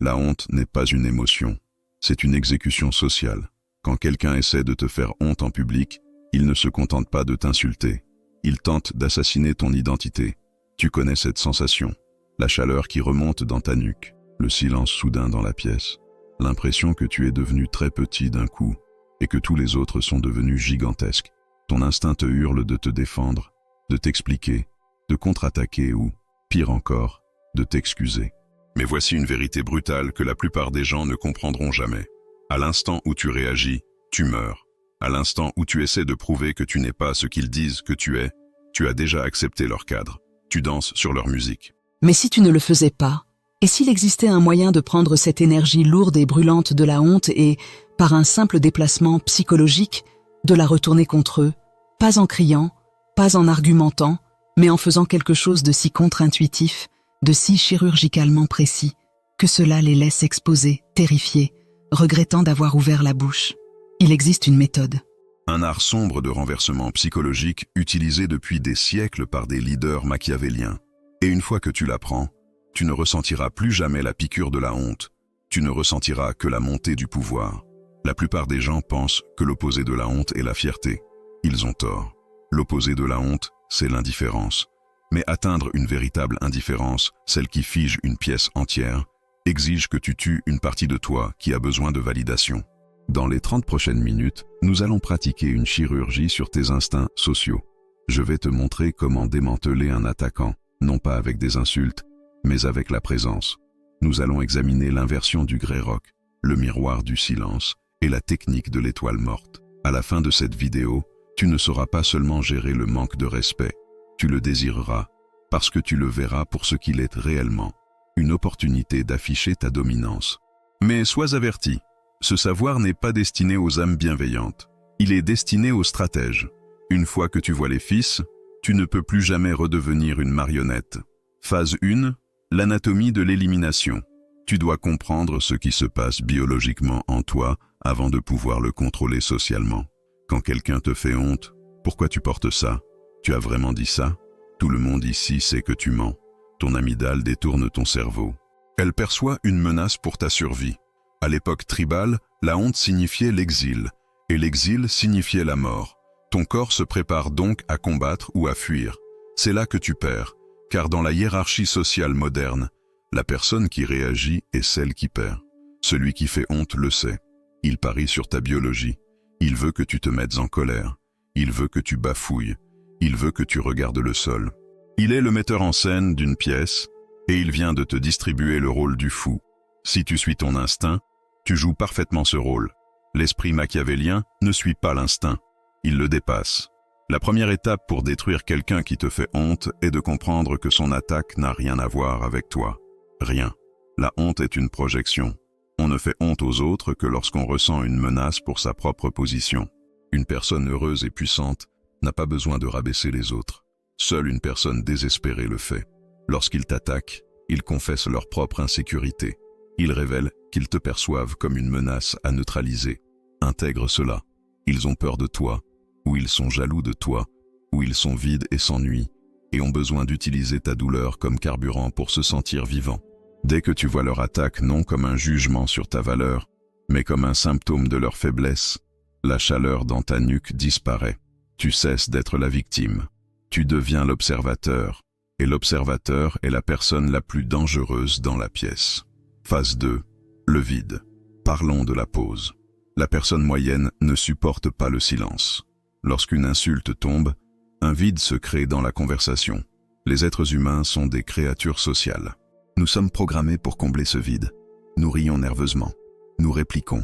La honte n'est pas une émotion, c'est une exécution sociale. Quand quelqu'un essaie de te faire honte en public, il ne se contente pas de t'insulter. Il tente d'assassiner ton identité. Tu connais cette sensation, la chaleur qui remonte dans ta nuque, le silence soudain dans la pièce, l'impression que tu es devenu très petit d'un coup et que tous les autres sont devenus gigantesques. Ton instinct te hurle de te défendre, de t'expliquer, de contre-attaquer ou, pire encore, de t'excuser. Mais voici une vérité brutale que la plupart des gens ne comprendront jamais. À l'instant où tu réagis, tu meurs. À l'instant où tu essaies de prouver que tu n'es pas ce qu'ils disent que tu es, tu as déjà accepté leur cadre. Tu danses sur leur musique. Mais si tu ne le faisais pas, et s'il existait un moyen de prendre cette énergie lourde et brûlante de la honte et, par un simple déplacement psychologique, de la retourner contre eux, pas en criant, pas en argumentant, mais en faisant quelque chose de si contre-intuitif, de si chirurgicalement précis, que cela les laisse exposés, terrifiés, regrettant d'avoir ouvert la bouche. Il existe une méthode. Un art sombre de renversement psychologique utilisé depuis des siècles par des leaders machiavéliens. Et une fois que tu l'apprends, tu ne ressentiras plus jamais la piqûre de la honte. Tu ne ressentiras que la montée du pouvoir. La plupart des gens pensent que l'opposé de la honte est la fierté. Ils ont tort. L'opposé de la honte, c'est l'indifférence. Mais atteindre une véritable indifférence, celle qui fige une pièce entière, exige que tu tues une partie de toi qui a besoin de validation. Dans les 30 prochaines minutes, nous allons pratiquer une chirurgie sur tes instincts sociaux. Je vais te montrer comment démanteler un attaquant, non pas avec des insultes, mais avec la présence. Nous allons examiner l'inversion du grey-rock, le miroir du silence et la technique de l'étoile morte. À la fin de cette vidéo, tu ne sauras pas seulement gérer le manque de respect, tu le désireras, parce que tu le verras pour ce qu'il est réellement, une opportunité d'afficher ta dominance. Mais sois averti, ce savoir n'est pas destiné aux âmes bienveillantes, il est destiné aux stratèges. Une fois que tu vois les fils, tu ne peux plus jamais redevenir une marionnette. Phase 1, l'anatomie de l'élimination. Tu dois comprendre ce qui se passe biologiquement en toi avant de pouvoir le contrôler socialement. Quand quelqu'un te fait honte, pourquoi tu portes ça? Tu as vraiment dit ça? Tout le monde ici sait que tu mens. Ton amygdale détourne ton cerveau. Elle perçoit une menace pour ta survie. À l'époque tribale, la honte signifiait l'exil, et l'exil signifiait la mort. Ton corps se prépare donc à combattre ou à fuir. C'est là que tu perds, car dans la hiérarchie sociale moderne, la personne qui réagit est celle qui perd. Celui qui fait honte le sait. Il parie sur ta biologie. Il veut que tu te mettes en colère. Il veut que tu bafouilles. Il veut que tu regardes le sol. Il est le metteur en scène d'une pièce et il vient de te distribuer le rôle du fou. Si tu suis ton instinct, tu joues parfaitement ce rôle. L'esprit machiavélien ne suit pas l'instinct. Il le dépasse. La première étape pour détruire quelqu'un qui te fait honte est de comprendre que son attaque n'a rien à voir avec toi. Rien. La honte est une projection. On ne fait honte aux autres que lorsqu'on ressent une menace pour sa propre position. Une personne heureuse et puissante n'a pas besoin de rabaisser les autres. Seule une personne désespérée le fait. Lorsqu'ils t'attaquent, ils confessent leur propre insécurité. Ils révèlent qu'ils te perçoivent comme une menace à neutraliser. Intègre cela. Ils ont peur de toi, ou ils sont jaloux de toi, ou ils sont vides et s'ennuient, et ont besoin d'utiliser ta douleur comme carburant pour se sentir vivant. Dès que tu vois leur attaque non comme un jugement sur ta valeur, mais comme un symptôme de leur faiblesse, la chaleur dans ta nuque disparaît. Tu cesses d'être la victime. Tu deviens l'observateur, et l'observateur est la personne la plus dangereuse dans la pièce. Phase 2. Le vide. Parlons de la pause. La personne moyenne ne supporte pas le silence. Lorsqu'une insulte tombe, un vide se crée dans la conversation. Les êtres humains sont des créatures sociales. Nous sommes programmés pour combler ce vide. Nous rions nerveusement. Nous répliquons.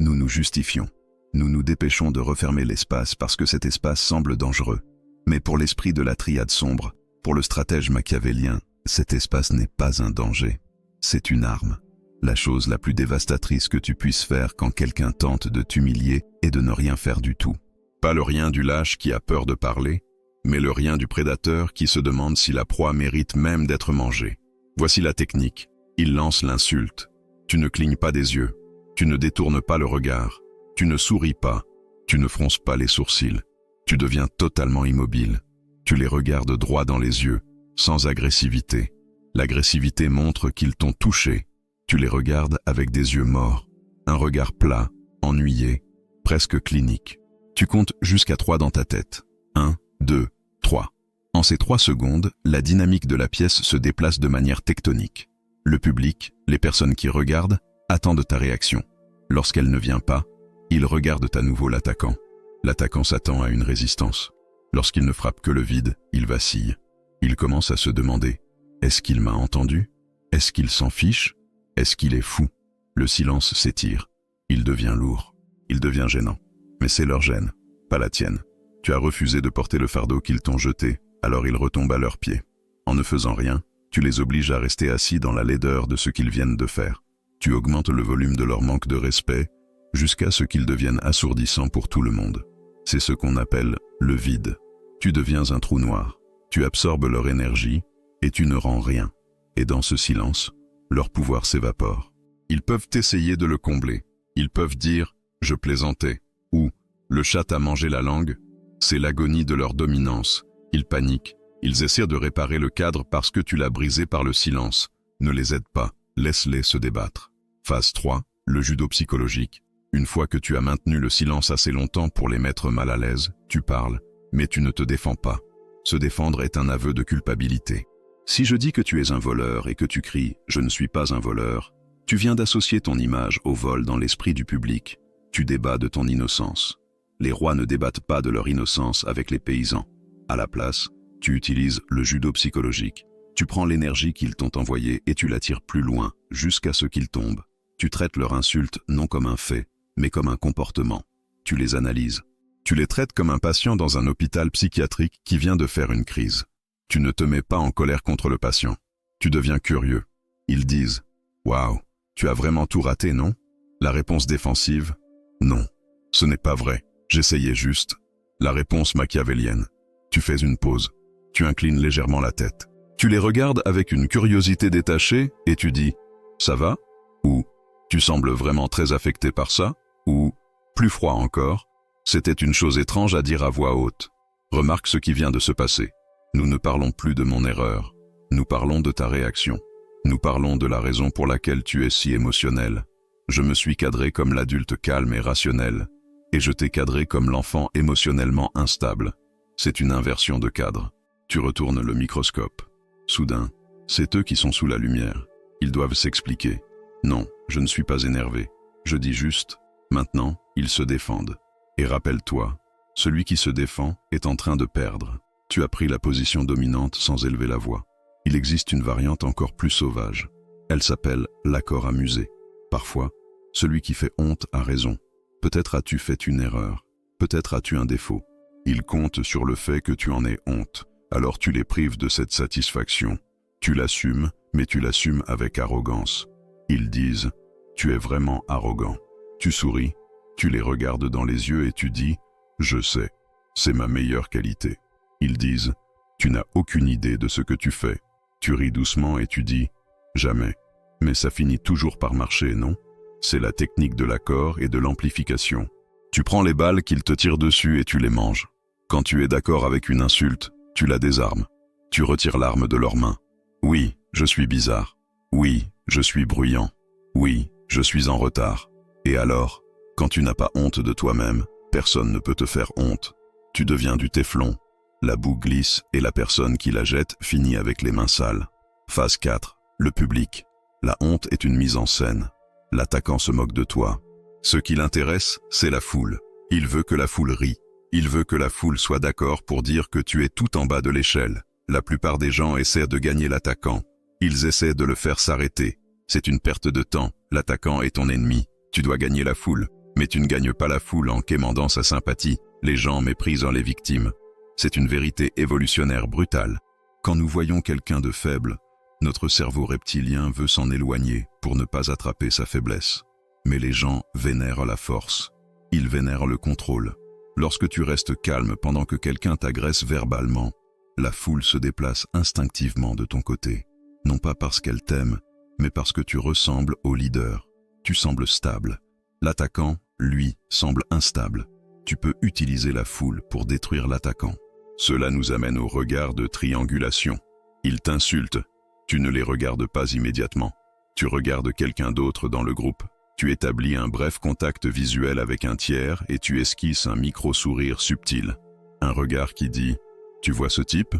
Nous nous justifions. Nous nous dépêchons de refermer l'espace parce que cet espace semble dangereux. Mais pour l'esprit de la triade sombre, pour le stratège machiavélien, cet espace n'est pas un danger. C'est une arme. La chose la plus dévastatrice que tu puisses faire quand quelqu'un tente de t'humilier est de ne rien faire du tout. Pas le rien du lâche qui a peur de parler, mais le rien du prédateur qui se demande si la proie mérite même d'être mangée. Voici la technique. Il lance l'insulte. Tu ne clignes pas des yeux. Tu ne détournes pas le regard. Tu ne souris pas. Tu ne fronces pas les sourcils. Tu deviens totalement immobile. Tu les regardes droit dans les yeux, sans agressivité. L'agressivité montre qu'ils t'ont touché. Tu les regardes avec des yeux morts, un regard plat, ennuyé, presque clinique. Tu comptes jusqu'à 3 dans ta tête. 1, 2, 3. En ces 3 secondes, la dynamique de la pièce se déplace de manière tectonique. Le public, les personnes qui regardent, attendent ta réaction. Lorsqu'elle ne vient pas, ils regardent à nouveau l'attaquant. L'attaquant s'attend à une résistance. Lorsqu'il ne frappe que le vide, il vacille. Il commence à se demander « Est-ce qu'il m'a entendu? Est-ce qu'il s'en fiche? Est-ce qu'il est fou ?» Le silence s'étire. Il devient lourd. Il devient gênant. Mais c'est leur gêne, pas la tienne. Tu as refusé de porter le fardeau qu'ils t'ont jeté, alors ils retombent à leurs pieds. En ne faisant rien, tu les obliges à rester assis dans la laideur de ce qu'ils viennent de faire. Tu augmentes le volume de leur manque de respect, jusqu'à ce qu'ils deviennent assourdissants pour tout le monde. C'est ce qu'on appelle le vide. Tu deviens un trou noir. Tu absorbes leur énergie, et tu ne rends rien. Et dans ce silence, leur pouvoir s'évapore. Ils peuvent essayer de le combler. Ils peuvent dire « je plaisantais » ou « le chat a mangé la langue ». C'est l'agonie de leur dominance. Ils paniquent. Ils essaient de réparer le cadre parce que tu l'as brisé par le silence. Ne les aide pas. Laisse-les se débattre. Phase 3, le judo psychologique. Une fois que tu as maintenu le silence assez longtemps pour les mettre mal à l'aise, tu parles, mais tu ne te défends pas. Se défendre est un aveu de culpabilité. Si je dis que tu es un voleur et que tu cries « je ne suis pas un voleur », tu viens d'associer ton image au vol dans l'esprit du public. Tu débats de ton innocence. Les rois ne débattent pas de leur innocence avec les paysans. À la place, tu utilises le judo psychologique. Tu prends l'énergie qu'ils t'ont envoyée et tu la tires plus loin, jusqu'à ce qu'ils tombent. Tu traites leur insulte non comme un fait, mais comme un comportement. Tu les analyses. Tu les traites comme un patient dans un hôpital psychiatrique qui vient de faire une crise. Tu ne te mets pas en colère contre le patient. Tu deviens curieux. Ils disent « Waouh, tu as vraiment tout raté, non ?» La réponse défensive « Non, ce n'est pas vrai, j'essayais juste. » La réponse machiavélienne. Tu fais une pause. Tu inclines légèrement la tête. Tu les regardes avec une curiosité détachée et tu dis « Ça va ?» ou « Tu sembles vraiment très affecté par ça ?» ou « Plus froid encore, c'était une chose étrange à dire à voix haute. Remarque ce qui vient de se passer. Nous ne parlons plus de mon erreur. Nous parlons de ta réaction. Nous parlons de la raison pour laquelle tu es si émotionnel. Je me suis cadré comme l'adulte calme et rationnel, et je t'ai cadré comme l'enfant émotionnellement instable. C'est une inversion de cadre. Tu retournes le microscope. Soudain, c'est eux qui sont sous la lumière. Ils doivent s'expliquer. Non, je ne suis pas énervé. Je dis juste, maintenant, ils se défendent. Et rappelle-toi, celui qui se défend est en train de perdre. Tu as pris la position dominante sans élever la voix. Il existe une variante encore plus sauvage. Elle s'appelle l'accord amusé. Parfois, celui qui fait honte a raison. Peut-être as-tu fait une erreur. Peut-être as-tu un défaut. Ils comptent sur le fait que tu en aies honte. Alors tu les prives de cette satisfaction. Tu l'assumes, mais tu l'assumes avec arrogance. Ils disent « Tu es vraiment arrogant ». Tu souris, tu les regardes dans les yeux et tu dis « Je sais, c'est ma meilleure qualité ». Ils disent « Tu n'as aucune idée de ce que tu fais ». Tu ris doucement et tu dis « Jamais ». Mais ça finit toujours par marcher, non? C'est la technique de l'accord et de l'amplification. Tu prends les balles qu'ils te tirent dessus et tu les manges. Quand tu es d'accord avec une insulte, tu la désarmes. Tu retires l'arme de leurs mains. Oui, je suis bizarre. Oui, je suis bruyant. Oui, je suis en retard. Et alors, quand tu n'as pas honte de toi-même, personne ne peut te faire honte. Tu deviens du téflon. La boue glisse et la personne qui la jette finit avec les mains sales. Phase 4. Le public. La honte est une mise en scène. L'attaquant se moque de toi. Ce qui l'intéresse, c'est la foule. Il veut que la foule rie. Il veut que la foule soit d'accord pour dire que tu es tout en bas de l'échelle. La plupart des gens essaient de gagner l'attaquant. Ils essaient de le faire s'arrêter. C'est une perte de temps. L'attaquant est ton ennemi. Tu dois gagner la foule. Mais tu ne gagnes pas la foule en quémandant sa sympathie. Les gens méprisent les victimes. C'est une vérité évolutionnaire brutale. Quand nous voyons quelqu'un de faible, notre cerveau reptilien veut s'en éloigner pour ne pas attraper sa faiblesse. Mais les gens vénèrent la force. Ils vénèrent le contrôle. Lorsque tu restes calme pendant que quelqu'un t'agresse verbalement, la foule se déplace instinctivement de ton côté. Non pas parce qu'elle t'aime, mais parce que tu ressembles au leader. Tu sembles stable. L'attaquant, lui, semble instable. Tu peux utiliser la foule pour détruire l'attaquant. Cela nous amène au regard de triangulation. Ils t'insultent. Tu ne les regardes pas immédiatement. Tu regardes quelqu'un d'autre dans le groupe, tu établis un bref contact visuel avec un tiers et tu esquisses un micro-sourire subtil. Un regard qui dit « Tu vois ce type ?»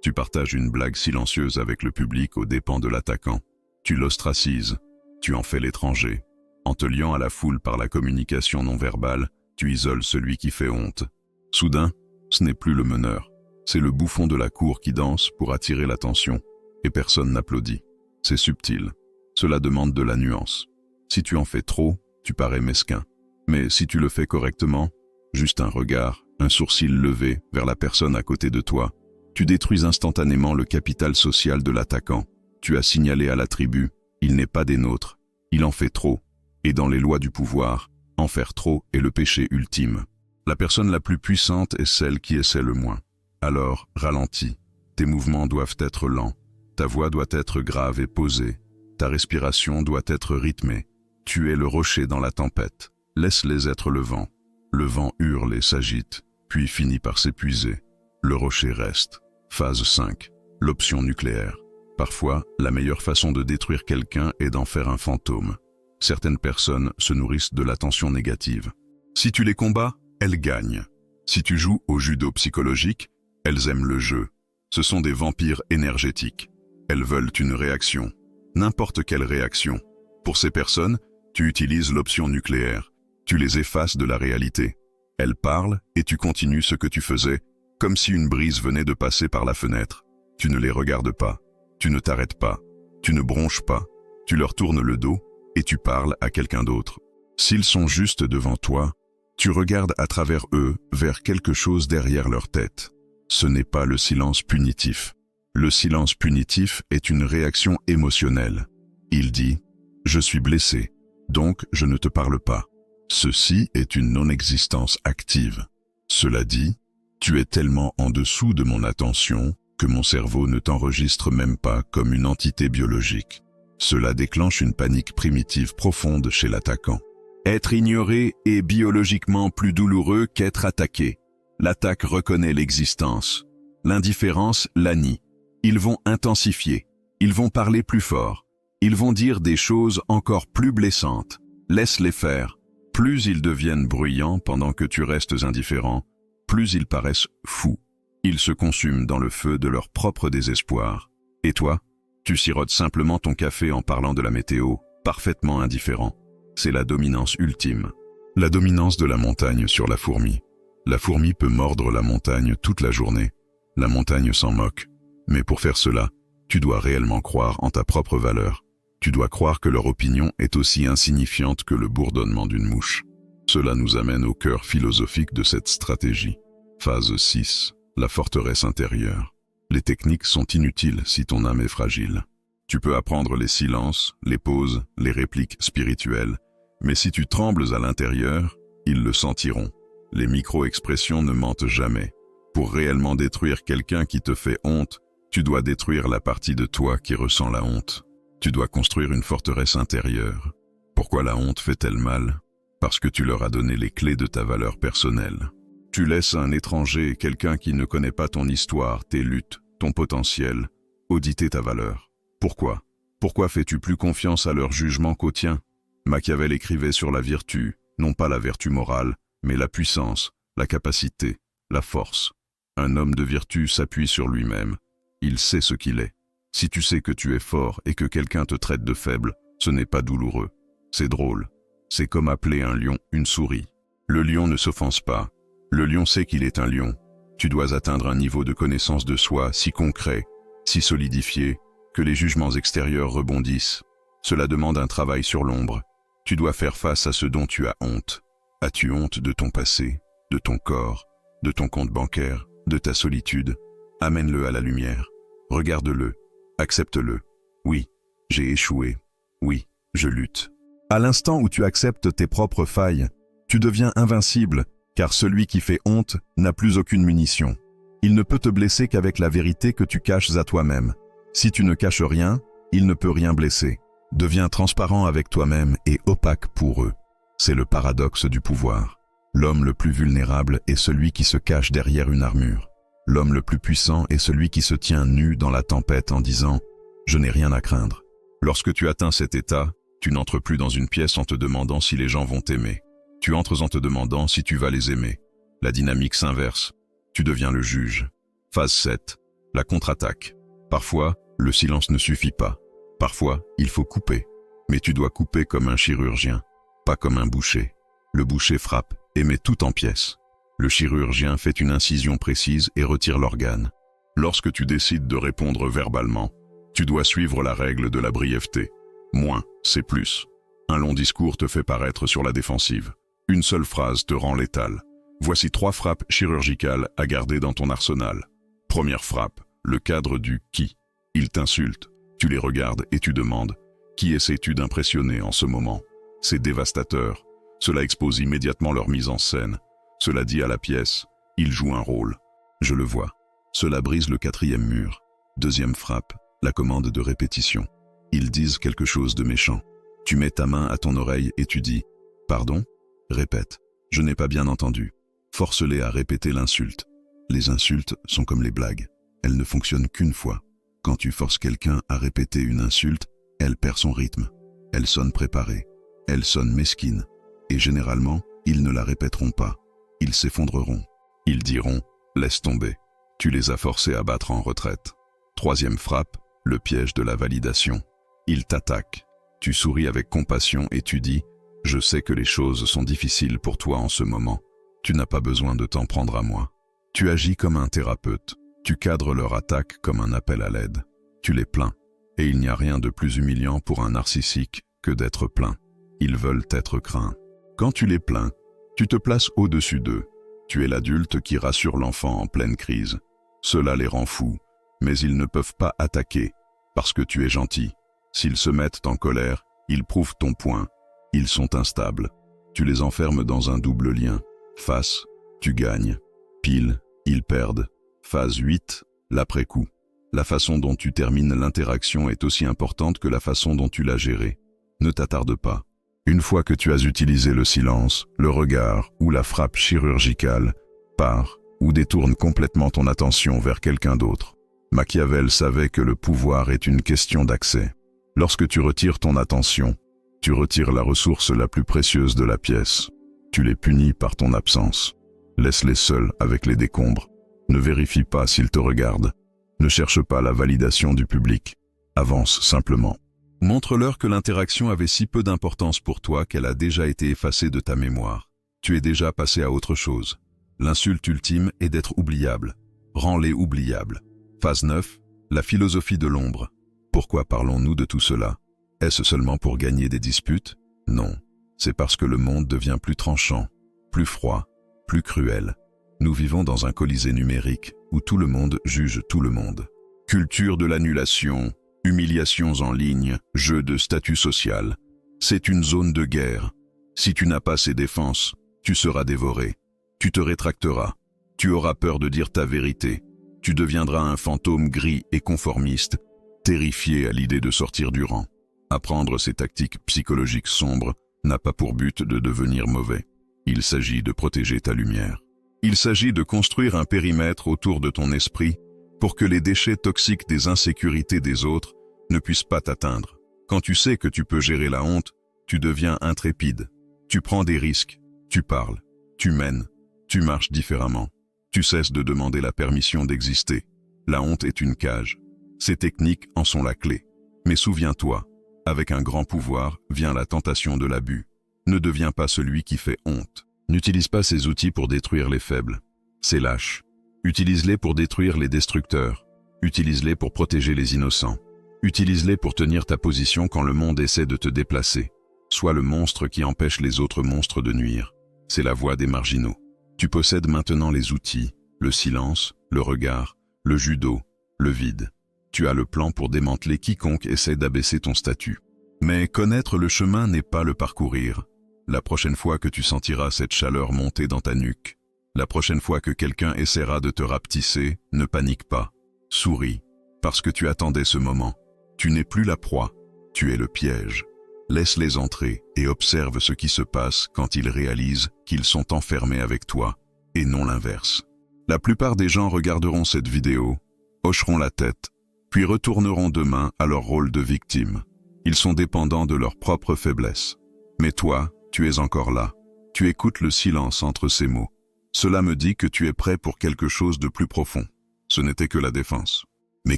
Tu partages une blague silencieuse avec le public aux dépens de l'attaquant. Tu l'ostracises, tu en fais l'étranger. En te liant à la foule par la communication non verbale, tu isoles celui qui fait honte. Soudain, ce n'est plus le meneur. C'est le bouffon de la cour qui danse pour attirer l'attention. Et personne n'applaudit. C'est subtil. Cela demande de la nuance. Si tu en fais trop, tu parais mesquin. Mais si tu le fais correctement, juste un regard, un sourcil levé vers la personne à côté de toi, tu détruis instantanément le capital social de l'attaquant. Tu as signalé à la tribu, il n'est pas des nôtres, il en fait trop. Et dans les lois du pouvoir, en faire trop est le péché ultime. La personne la plus puissante est celle qui essaie le moins. Alors, ralentis. Tes mouvements doivent être lents. Ta voix doit être grave et posée. Ta respiration doit être rythmée. Tu es le rocher dans la tempête. Laisse-les être le vent. Le vent hurle et s'agite, puis finit par s'épuiser. Le rocher reste. Phase 5. L'option nucléaire. Parfois, la meilleure façon de détruire quelqu'un est d'en faire un fantôme. Certaines personnes se nourrissent de l'attention négative. Si tu les combats, elles gagnent. Si tu joues au judo psychologique, elles aiment le jeu. Ce sont des vampires énergétiques. Elles veulent une réaction. N'importe quelle réaction. Pour ces personnes, tu utilises l'option nucléaire. Tu les effaces de la réalité. Elles parlent et tu continues ce que tu faisais, comme si une brise venait de passer par la fenêtre. Tu ne les regardes pas. Tu ne t'arrêtes pas. Tu ne bronches pas. Tu leur tournes le dos et tu parles à quelqu'un d'autre. S'ils sont juste devant toi, tu regardes à travers eux vers quelque chose derrière leur tête. Ce n'est pas le silence punitif. Le silence punitif est une réaction émotionnelle. Il dit « Je suis blessé, donc je ne te parle pas ». Ceci est une non-existence active. Cela dit, tu es tellement en dessous de mon attention que mon cerveau ne t'enregistre même pas comme une entité biologique. Cela déclenche une panique primitive profonde chez l'attaquant. Être ignoré est biologiquement plus douloureux qu'être attaqué. L'attaque reconnaît l'existence. L'indifférence la nie. Ils vont intensifier. Ils vont parler plus fort. Ils vont dire des choses encore plus blessantes. Laisse-les faire. Plus ils deviennent bruyants pendant que tu restes indifférent, plus ils paraissent fous. Ils se consument dans le feu de leur propre désespoir. Et toi, tu sirotes simplement ton café en parlant de la météo, parfaitement indifférent. C'est la dominance ultime. La dominance de la montagne sur la fourmi. La fourmi peut mordre la montagne toute la journée. La montagne s'en moque. Mais pour faire cela, tu dois réellement croire en ta propre valeur. Tu dois croire que leur opinion est aussi insignifiante que le bourdonnement d'une mouche. Cela nous amène au cœur philosophique de cette stratégie. Phase 6. La forteresse intérieure. Les techniques sont inutiles si ton âme est fragile. Tu peux apprendre les silences, les pauses, les répliques spirituelles, mais si tu trembles à l'intérieur, ils le sentiront. Les micro-expressions ne mentent jamais. Pour réellement détruire quelqu'un qui te fait honte, tu dois détruire la partie de toi qui ressent la honte. Tu dois construire une forteresse intérieure. Pourquoi la honte fait-elle mal? Parce que tu leur as donné les clés de ta valeur personnelle. Tu laisses un étranger, quelqu'un qui ne connaît pas ton histoire, tes luttes, ton potentiel, auditer ta valeur. Pourquoi? Pourquoi fais-tu plus confiance à leur jugement qu'au tien? Machiavel écrivait sur la vertu, non pas la vertu morale, mais la puissance, la capacité, la force. Un homme de vertu s'appuie sur lui-même. Il sait ce qu'il est. Si tu sais que tu es fort et que quelqu'un te traite de faible, ce n'est pas douloureux. C'est drôle. C'est comme appeler un lion une souris. Le lion ne s'offense pas. Le lion sait qu'il est un lion. Tu dois atteindre un niveau de connaissance de soi si concret, si solidifié, que les jugements extérieurs rebondissent. Cela demande un travail sur l'ombre. Tu dois faire face à ce dont tu as honte. As-tu honte de ton passé, de ton corps, de ton compte bancaire, de ta solitude? Amène-le à la lumière. Regarde-le. Accepte-le. Oui, j'ai échoué. Oui, je lutte. À l'instant où tu acceptes tes propres failles, tu deviens invincible, car celui qui fait honte n'a plus aucune munition. Il ne peut te blesser qu'avec la vérité que tu caches à toi-même. Si tu ne caches rien, il ne peut rien blesser. Deviens transparent avec toi-même et opaque pour eux. C'est le paradoxe du pouvoir. L'homme le plus vulnérable est celui qui se cache derrière une armure. L'homme le plus puissant est celui qui se tient nu dans la tempête en disant « Je n'ai rien à craindre ». Lorsque tu atteins cet état, tu n'entres plus dans une pièce en te demandant si les gens vont t'aimer. Tu entres en te demandant si tu vas les aimer. La dynamique s'inverse. Tu deviens le juge. Phase 7. La contre-attaque. Parfois, le silence ne suffit pas. Parfois, il faut couper. Mais tu dois couper comme un chirurgien, pas comme un boucher. Le boucher frappe et met tout en pièces. Le chirurgien fait une incision précise et retire l'organe. Lorsque tu décides de répondre verbalement, tu dois suivre la règle de la brièveté. Moins, c'est plus. Un long discours te fait paraître sur la défensive. Une seule phrase te rend létal. Voici 3 frappes chirurgicales à garder dans ton arsenal. Première frappe, le cadre du « qui ». Ils t'insultent, tu les regardes et tu demandes « Qui essaies-tu d'impressionner en ce moment ?» C'est dévastateur. Cela expose immédiatement leur mise en scène. Cela dit à la pièce « Ils jouent un rôle ». Je le vois. Cela brise le 4e mur. Deuxième frappe, la commande de répétition. Ils disent quelque chose de méchant. Tu mets ta main à ton oreille et tu dis « Pardon ?» Répète. Je n'ai pas bien entendu. Force-les à répéter l'insulte. Les insultes sont comme les blagues. Elles ne fonctionnent qu'une fois. Quand tu forces quelqu'un à répéter une insulte, elle perd son rythme. Elle sonne préparée. Elle sonne mesquine. Et généralement, ils ne la répéteront pas. Ils s'effondreront. Ils diront « Laisse tomber ». Tu les as forcés à battre en retraite. Troisième frappe, le piège de la validation. Ils t'attaquent. Tu souris avec compassion et tu dis « Je sais que les choses sont difficiles pour toi en ce moment. Tu n'as pas besoin de t'en prendre à moi. » Tu agis comme un thérapeute. Tu cadres leur attaque comme un appel à l'aide. Tu les plains. Et il n'y a rien de plus humiliant pour un narcissique que d'être plaint. Ils veulent être craints. Quand tu les plains, tu te places au-dessus d'eux. Tu es l'adulte qui rassure l'enfant en pleine crise. Cela les rend fous, mais ils ne peuvent pas attaquer, parce que tu es gentil. S'ils se mettent en colère, ils prouvent ton point. Ils sont instables. Tu les enfermes dans un double lien. Face, tu gagnes. Pile, ils perdent. Phase 8, l'après-coup. La façon dont tu termines l'interaction est aussi importante que la façon dont tu l'as gérée. Ne t'attarde pas. Une fois que tu as utilisé le silence, le regard ou la frappe chirurgicale, pars ou détourne complètement ton attention vers quelqu'un d'autre. Machiavel savait que le pouvoir est une question d'accès. Lorsque tu retires ton attention, tu retires la ressource la plus précieuse de la pièce. Tu les punis par ton absence. Laisse-les seuls avec les décombres. Ne vérifie pas s'ils te regardent. Ne cherche pas la validation du public. Avance simplement. Montre-leur que l'interaction avait si peu d'importance pour toi qu'elle a déjà été effacée de ta mémoire. Tu es déjà passé à autre chose. L'insulte ultime est d'être oubliable. Rends-les oubliables. Phase 9, la philosophie de l'ombre. Pourquoi parlons-nous de tout cela? Est-ce seulement pour gagner des disputes? Non. C'est parce que le monde devient plus tranchant, plus froid, plus cruel. Nous vivons dans un colisée numérique où tout le monde juge tout le monde. Culture de l'annulation, humiliations en ligne, jeu de statut social. C'est une zone de guerre. Si tu n'as pas ces défenses, tu seras dévoré. Tu te rétracteras. Tu auras peur de dire ta vérité. Tu deviendras un fantôme gris et conformiste, terrifié à l'idée de sortir du rang. Apprendre ces tactiques psychologiques sombres n'a pas pour but de devenir mauvais. Il s'agit de protéger ta lumière. Il s'agit de construire un périmètre autour de ton esprit pour que les déchets toxiques des insécurités des autres ne puissent pas t'atteindre. Quand tu sais que tu peux gérer la honte, tu deviens intrépide. Tu prends des risques, tu parles, tu mènes, tu marches différemment. Tu cesses de demander la permission d'exister. La honte est une cage. Ces techniques en sont la clé. Mais souviens-toi, avec un grand pouvoir vient la tentation de l'abus. Ne deviens pas celui qui fait honte. N'utilise pas ces outils pour détruire les faibles. C'est lâche. Utilise-les pour détruire les destructeurs. Utilise-les pour protéger les innocents. Utilise-les pour tenir ta position quand le monde essaie de te déplacer. Sois le monstre qui empêche les autres monstres de nuire. C'est la voie des marginaux. Tu possèdes maintenant les outils, le silence, le regard, le judo, le vide. Tu as le plan pour démanteler quiconque essaie d'abaisser ton statut. Mais connaître le chemin n'est pas le parcourir. La prochaine fois que tu sentiras cette chaleur monter dans ta nuque, la prochaine fois que quelqu'un essaiera de te rapetisser, ne panique pas. Souris, parce que tu attendais ce moment. Tu n'es plus la proie, tu es le piège. Laisse-les entrer et observe ce qui se passe quand ils réalisent qu'ils sont enfermés avec toi, et non l'inverse. La plupart des gens regarderont cette vidéo, hocheront la tête, puis retourneront demain à leur rôle de victime. Ils sont dépendants de leur propre faiblesse. Mais toi, tu es encore là. Tu écoutes le silence entre ces mots. Cela me dit que tu es prêt pour quelque chose de plus profond. Ce n'était que la défense. Mais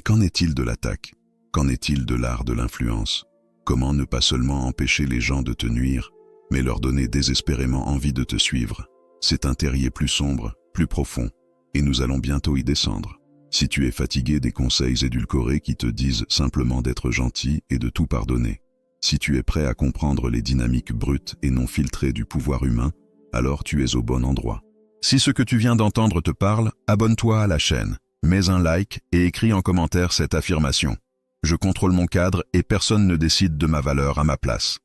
qu'en est-il de l'attaque? Qu'en est-il de l'art de l'influence? Comment ne pas seulement empêcher les gens de te nuire, mais leur donner désespérément envie de te suivre? C'est un terrier plus sombre, plus profond, et nous allons bientôt y descendre. Si tu es fatigué des conseils édulcorés qui te disent simplement d'être gentil et de tout pardonner, si tu es prêt à comprendre les dynamiques brutes et non filtrées du pouvoir humain, alors tu es au bon endroit. Si ce que tu viens d'entendre te parle, abonne-toi à la chaîne, mets un like et écris en commentaire cette affirmation. Je contrôle mon cadre et personne ne décide de ma valeur à ma place.